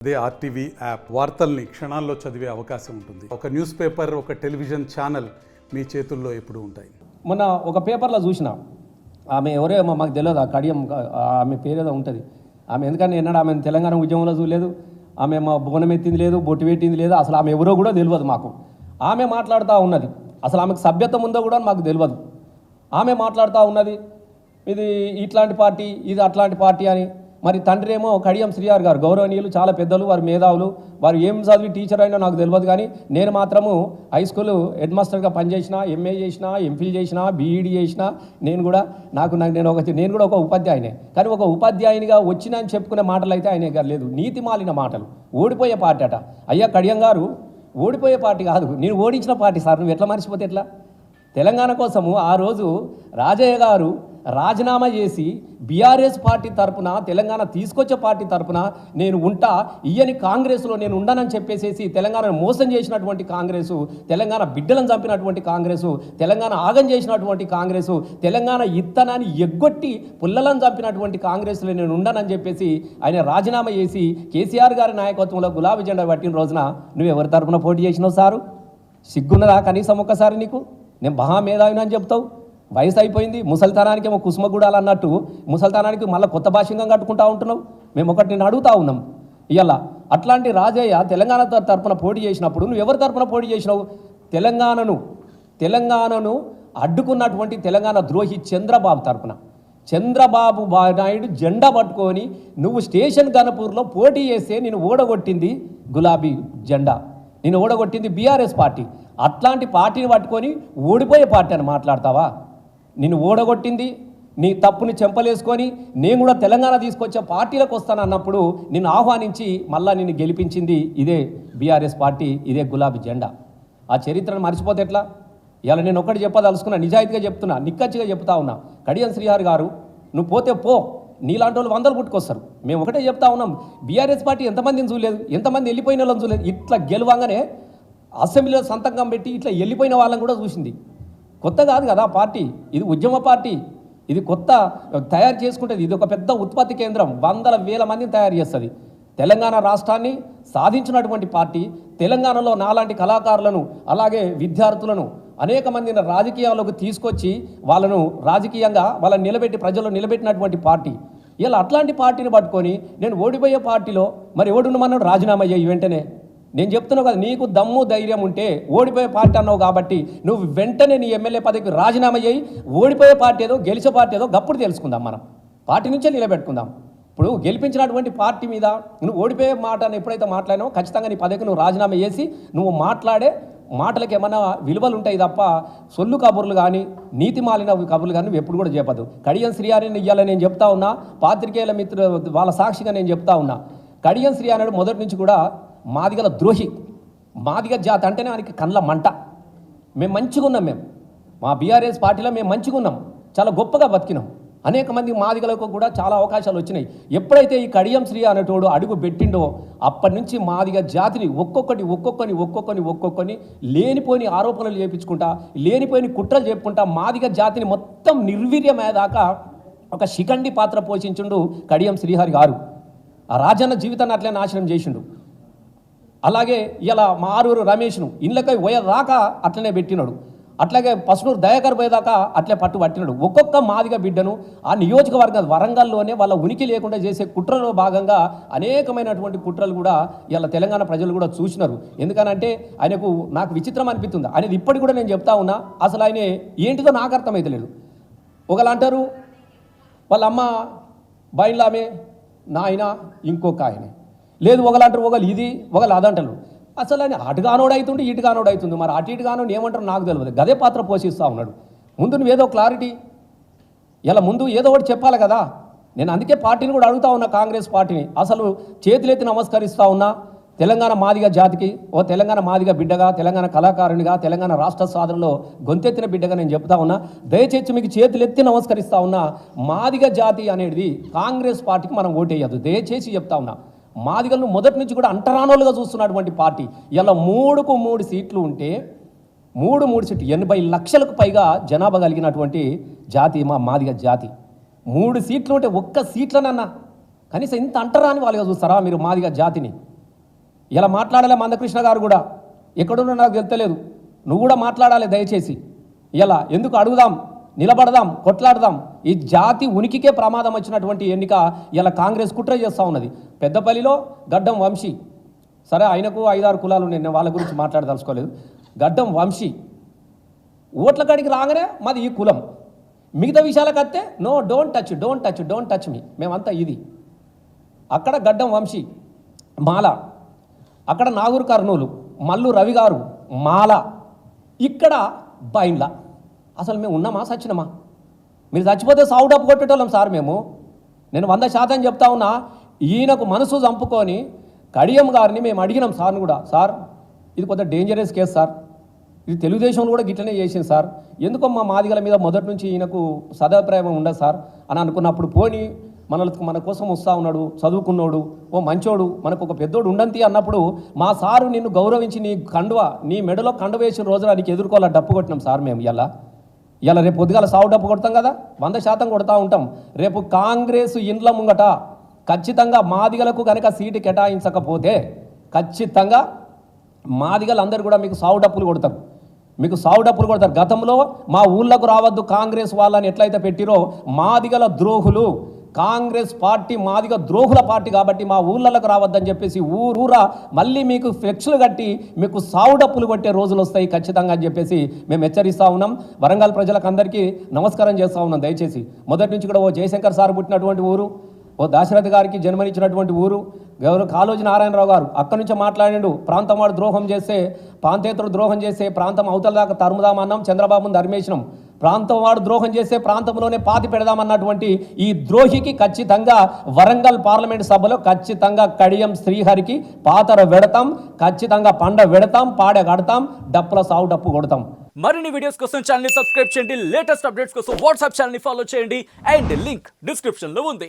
అదే RTV app వార్తల్ని క్షణాల్లో చదివే అవకాశం ఉంటుంది. ఒక న్యూస్ పేపర్, ఒక టెలివిజన్ ఛానల్ మీ చేతుల్లో ఎప్పుడూ ఉంటాయి. మొన్న ఒక పేపర్లో చూసిన ఆమె ఎవరేమో మాకు తెలియదు, ఆ కడియం ఆమె పేరేదో ఉంటుంది. ఆమె ఎందుకని ఎన్నాడు ఆమె తెలంగాణ ఉద్యమంలో చూడలేదు, ఆమె మా బోనం ఎత్తింది లేదు, బొట్టు పెట్టింది లేదు, అసలు ఆమె ఎవరో కూడా తెలియదు మాకు. ఆమె మాట్లాడుతూ ఉన్నది, అసలు ఆమెకు సభ్యత్వం ఉందో కూడా మాకు తెలియదు. ఆమె మాట్లాడుతూ ఉన్నది ఇది ఇట్లాంటి పార్టీ, ఇది అట్లాంటి పార్టీ అని. మరి తండ్రి ఏమో కడియం శ్రీఆర్ గారు గౌరవనీయులు, చాలా పెద్దలు, వారు మేధావులు, వారు ఏం చదివి టీచర్ అయినా నాకు తెలియదు. కానీ నేను మాత్రము హై స్కూల్ హెడ్ మాస్టర్గా పనిచేసిన, ఎంఏ చేసిన, ఎంఫిల్ చేసిన, బీఈడీ చేసిన. నేను కూడా నేను కూడా ఒక ఉపాధ్యాయునే. కానీ ఒక ఉపాధ్యాయునిగా వచ్చిన అని చెప్పుకునే మాటలు అయితే ఆయన గారు లేదు, నీతి మాలిన మాటలు. ఓడిపోయే పార్టీ అట. అయ్యా కడియం గారు, ఓడిపోయే పార్టీ కాదు, నేను ఓడించిన పార్టీ సార్, నువ్వు ఎట్లా మర్చిపోతే ఎట్లా? తెలంగాణ కోసము ఆ రోజు రాజయ్య గారు రాజీనామా చేసి బీఆర్ఎస్ పార్టీ తరపున, తెలంగాణ తీసుకొచ్చే పార్టీ తరపున నేను ఉంటా, ఇయ్యని కాంగ్రెస్లో నేను ఉండనని చెప్పేసేసి తెలంగాణను మోసం చేసినటువంటి కాంగ్రెసు, తెలంగాణ బిడ్డలను చంపినటువంటి కాంగ్రెసు, తెలంగాణ ఆగం చేసినటువంటి కాంగ్రెసు, తెలంగాణ ఇత్తనాన్ని ఎగ్గొట్టి పుల్లలను చంపినటువంటి కాంగ్రెస్లో నేను ఉండనని చెప్పేసి ఆయన రాజీనామా చేసి కేసీఆర్ గారి నాయకత్వంలో గులాబీ జెండా పట్టిన రోజున నువ్వు ఎవరి తరపున పోటీ చేసినావు సారు? సిగ్గున్నదా కనీసం ఒక్కసారి నీకు? నేను మహామేధావిని అని చెప్తావు. వయసు అయిపోయింది, ముసలితనానికి ఏమో కుసుమగూడాలు అన్నట్టు ముసలితనానికి మళ్ళీ కొత్త భాష్యంగా కట్టుకుంటా ఉంటున్నావు. మేము ఒకటి నేను అడుగుతా ఉన్నాం ఇవాళ. అట్లాంటి రాజయ్య తెలంగాణ తరపున పోటీ చేసినప్పుడు నువ్వు ఎవరి తరపున పోటీ చేసినావు? తెలంగాణను అడ్డుకున్నటువంటి తెలంగాణ ద్రోహి చంద్రబాబు తరపున. చంద్రబాబు నాయుడు జెండా పట్టుకొని నువ్వు స్టేషన్ గణపూర్లో పోటీ చేస్తే నేను ఓడగొట్టింది గులాబీ జెండా, నేను ఓడగొట్టింది బీఆర్ఎస్ పార్టీ. అట్లాంటి పార్టీని పట్టుకొని ఓడిపోయే పార్టీ అని మాట్లాడతావా? నిన్ను ఓడగొట్టింది, నీ తప్పుని చెంపలేసుకొని నేను కూడా తెలంగాణ తీసుకొచ్చే పార్టీలకు వస్తాను అన్నప్పుడు నిన్ను ఆహ్వానించి మళ్ళా నిన్ను గెలిపించింది ఇదే బీఆర్ఎస్ పార్టీ, ఇదే గులాబీ జెండా. ఆ చరిత్రను మర్చిపోతే ఎట్లా? ఇలా నేను ఒకటి చెప్పదలుచుకున్నా, నిజాయితీగా చెప్తున్నా, నిక్కచ్చిగా చెప్తా ఉన్నా. కడియం శ్రీహరి గారు, నువ్వు పోతే పో, నీలాంటి వాళ్ళు వందలు పుట్టుకొస్తారు. మేము ఒకటే చెప్తా ఉన్నాం, బీఆర్ఎస్ పార్టీ ఎంతమందిని చూడలేదు, ఎంతమంది వెళ్ళిపోయిన వాళ్ళని చూడలేదు. ఇట్లా గెలవంగానే అసెంబ్లీలో సంతకం పెట్టి ఇట్లా వెళ్ళిపోయిన వాళ్ళని కూడా చూసింది. కొత్త కాదు కదా పార్టీ, ఇది ఉద్యమ పార్టీ, ఇది కొత్త తయారు చేసుకుంటుంది. ఇది ఒక పెద్ద ఉత్పత్తి కేంద్రం, వందల వేల మందిని తయారు చేస్తుంది. తెలంగాణ రాష్ట్రాన్ని సాధించినటువంటి పార్టీ, తెలంగాణలో నాలాంటి కళాకారులను, అలాగే విద్యార్థులను అనేక మందిని రాజకీయాల్లోకి తీసుకొచ్చి వాళ్ళను రాజకీయంగా వాళ్ళని నిలబెట్టి ప్రజల్లో నిలబెట్టినటువంటి పార్టీ. ఇలా అట్లాంటి పార్టీని పట్టుకొని నేను ఓడిపోయే పార్టీలో మరి ఓడున్నమన్నాడు రాజీనామా చేయి వెంటనే. నేను చెప్తున్నావు కదా, నీకు దమ్ము ధైర్యం ఉంటే ఓడిపోయే పార్టీ అన్నావు కాబట్టి నువ్వు వెంటనే నీ ఎమ్మెల్యే పదవికి రాజీనామా చేయి. ఓడిపోయే పార్టీ ఏదో గెలిచే పార్టీ ఏదో గప్పుడు తెలుసుకుందాం, మనం పార్టీ నుంచే నిలబెట్టుకుందాం. ఇప్పుడు గెలిపించినటువంటి పార్టీ మీద నువ్వు ఓడిపోయే మాటను ఎప్పుడైతే మాట్లాడినావో ఖచ్చితంగా నీ పదవికి నువ్వు రాజీనామా చేసి నువ్వు మాట్లాడే మాటలకు ఏమన్నా విలువలు ఉంటాయి తప్ప సొల్లు కబుర్లు కానీ, నీతి మాలిన కబుర్లు కానీ నువ్వు ఎప్పుడు కూడా చెప్పదు. కడియం శ్రీహరిని ఇయ్యాలని నేను చెప్తా ఉన్నా, పాత్రికేయుల మిత్రులు వాళ్ళ సాక్షిగా నేను చెప్తా ఉన్నా. కడియం శ్రీహరి మొదటి నుంచి కూడా మాదిగల ద్రోహి, మాదిగ జాతి అంటేనే ఆయనకి కళ్ళ మంట. మేము మంచిగా ఉన్నాం, మా బీఆర్ఎస్ పార్టీలో మేము మంచిగా ఉన్నాం, చాలా గొప్పగా బతికినాం. అనేక మంది మాదిగలకు కూడా చాలా అవకాశాలు వచ్చినాయి. ఎప్పుడైతే ఈ కడియం శ్రీ అనేటోడు అడుగు పెట్టిండో అప్పటి నుంచి మాదిగ జాతిని ఒక్కొక్కని లేనిపోని ఆరోపణలు చేయించుకుంటా, లేనిపోయిన కుట్రలు చెప్పుకుంటా మాదిగ జాతిని మొత్తం నిర్వీర్యమయ్యేదాకా ఒక శిఖండి పాత్ర పోషించుండు కడియం శ్రీహరి గారు. ఆ రాజన్న జీవితాన్ని అట్లే నాశనం చేసిండు. అలాగే ఇలా మా ఆరూరు రమేష్ను ఇళ్ళకై పోయేదాకా అట్లనే పెట్టినాడు. అట్లాగే పసునూరు దయాకర్ పోయేదాకా అట్లే పట్టినాడు. ఒక్కొక్క మాదిగ బిడ్డను ఆ నియోజకవర్గ వరంగల్లోనే వాళ్ళ ఉనికి లేకుండా చేసే కుట్రలో భాగంగా అనేకమైనటువంటి కుట్రలు కూడా ఇలా తెలంగాణ ప్రజలు కూడా చూసినారు. ఎందుకనంటే ఆయనకు నాకు విచిత్రం అనిపిస్తుంది. అనేది ఇప్పటికి కూడా నేను చెప్తా ఉన్నా, అసలు ఆయన ఏంటిదో నాకు అర్థమైతలేదు. ఒకళ్ళు అంటారు వాళ్ళ అమ్మ బయలామే, నాయన ఇంకొక ఆయనే లేదు, ఒకళ్ళు అంటారు ఒకళ్ళు ఇది ఒకళ్ళు అదంటారు. అసలు ఆయన అటు కానోడు అవుతుంది, ఇటు కానోడు అవుతుంది. మరి అటు ఇటు కానోడు ఏమంటారు నాకు తెలియదు. గదే పాత్ర పోషిస్తూ ఉన్నాడు. ముందు నువ్వేదో క్లారిటీ, ఇలా ముందు ఏదో ఒకటి చెప్పాలి కదా. నేను అందుకే పార్టీని కూడా అడుగుతా ఉన్నా, కాంగ్రెస్ పార్టీని అసలు చేతులెత్తి నమస్కరిస్తూ ఉన్నా. తెలంగాణ మాదిగ జాతికి, ఓ తెలంగాణ మాదిగ బిడ్డగా, తెలంగాణ కళాకారునిగా, తెలంగాణ రాష్ట్ర సాధనలో గొంతెత్తిన బిడ్డగా నేను చెప్తా ఉన్నా. దయచేసి మీకు చేతులెత్తి నమస్కరిస్తూ ఉన్నా. మాదిగ జాతి అనేది కాంగ్రెస్ పార్టీకి మనం ఓటేయద్దు, దయచేసి చెప్తా ఉన్నా. మాదిగలను మొదటి నుంచి కూడా అంటరానోళ్ళుగా చూస్తున్నటువంటి పార్టీ. ఇలా 3కు 3 సీట్లు ఉంటే 3 సీట్లు 80 లక్షలకు పైగా జనాభా కలిగినటువంటి జాతి మా మాదిగ జాతి. 3 సీట్లు ఉంటే ఒక్క సీట్లనన్నా కనీసం ఇంత అంటరాని వాళ్ళుగా చూస్తారా మీరు మాదిగ జాతిని? ఇలా మాట్లాడాలి మందకృష్ణ గారు కూడా ఎక్కడున్నా నాకు తెలుస్తలేదు. నువ్వు కూడా మాట్లాడాలి దయచేసి. ఇలా ఎందుకు అడుగుదాం, నిలబడదాం, కొట్లాడదాం. ఈ జాతి ఉనికికే ప్రమాదం వచ్చినటువంటి ఎన్నిక ఇలా కాంగ్రెస్ కుట్ర చేస్తూ ఉన్నది. పెద్దపల్లిలో గడ్డం వంశీ, సరే ఆయనకు 5-6 కులాలు, నేను వాళ్ళ గురించి మాట్లాడదలుచుకోలేదు. గడ్డం వంశీ ఓట్ల కాడికి రాగానే మాది ఈ కులం, మిగతా విషయాలకు వస్తే నో డోంట్ టచ్ మీ, మేమంతా ఇది. అక్కడ గడ్డం వంశీ మాల, అక్కడ నాగూర్ కర్నూలు మల్లు రవి గారు మాల, ఇక్కడ బైండ్ల. అసలు మేము ఉన్నామా సచ్చినమా? మీరు చచ్చిపోతే సావుడప్పు కొట్టేటోళ్ళం సార్ మేము. నేను 100% చెప్తా ఉన్నా. ఈయనకు మనసు చంపుకొని కడియం గారిని మేము అడిగినాం సార్ని కూడా, సార్ ఇది కొంత డేంజరస్ కేసు సార్, ఇది తెలుగుదేశంలో కూడా గిట్లనే చేసింది సార్, ఎందుకో మా మాదిగల మీద మొదటి నుంచి ఈయనకు సదాభిప్రాయం ఉండదు సార్ అని అనుకున్నప్పుడు, పోని మన కోసం వస్తూ ఉన్నాడు, చదువుకున్నోడు, ఓ మంచోడు, మనకు ఒక పెద్దోడు ఉండంతి అన్నప్పుడు మా సారు నిన్ను గౌరవించి నీ మెడలో కండువ వేసిన రోజున నీకు ఎదుర్కోవాలని డప్పు కొట్టినాం సార్ మేము. ఇలా రేపు పొద్దుగాల సావు డప్పు కొడతాం కదా, 100% కొడతా ఉంటాం. రేపు కాంగ్రెస్ ఇండ్ల ముంగట ఖచ్చితంగా మాదిగలకు కనుక సీటు కేటాయించకపోతే ఖచ్చితంగా మాదిగలందరూ కూడా మీకు సావు డప్పులు కొడతారు, మీకు సావు డప్పులు కొడతారు. గతంలో మా ఊళ్ళకు రావద్దు కాంగ్రెస్ వాళ్ళని ఎట్లయితే పెట్టిరో, మాదిగల ద్రోహులు, కాంగ్రెస్ పార్టీ మాదిగ ద్రోహుల పార్టీ కాబట్టి మా ఊళ్ళకు రావద్దని చెప్పేసి ఊరూరా మళ్ళీ మీకు ఫ్లెక్స్లు కట్టి మీకు సావు డప్పులు కొట్టే రోజులు వస్తాయి ఖచ్చితంగా అని చెప్పేసి మేము హెచ్చరిస్తూ ఉన్నాం. వరంగల్ ప్రజలకు అందరికీ నమస్కారం చేస్తూ ఉన్నాం. దయచేసి మొదటి నుంచి కూడా ఓ జయశంకర్ సార్ పుట్టినటువంటి ఊరు, ఓ దాశరథి గారికి జన్మనిచ్చినటువంటి ఊరు, కాళోజీ నారాయణరావు గారు అక్కడి నుంచే మాట్లాడిండు. ప్రాంతం వాడు ద్రోహం చేస్తే, ప్రాంతేతరుడు ద్రోహం చేస్తే ప్రాంతం అవతల దాకా తరుముదామన్నాం, చంద్రబాబును ధర్మేసినాం. ప్రాంతం వాడు ద్రోహం చేస్తే ప్రాంతంలోనే పాతి పెడదామన్నటువంటి ఈ ద్రోహికి ఖచ్చితంగా వరంగల్ పార్లమెంట్ సభలో ఖచ్చితంగా కడియం శ్రీహరికి పాతర వెడతాం, ఖచ్చితంగా పండ వెడతాం, పాడ కడతాం, డప్పుల సావు డప్పు కొడతాం. మరిన్ని వీడియోస్ కోసం ఛానల్ ని సబ్స్క్రైబ్ చేయండి, లేటెస్ట్ అప్డేట్స్ కోసం వాట్సాప్ ఛానల్ ని ఫాలో చేయండి, అండ్ లింక్ డిస్క్రిప్షన్ లో ఉంది.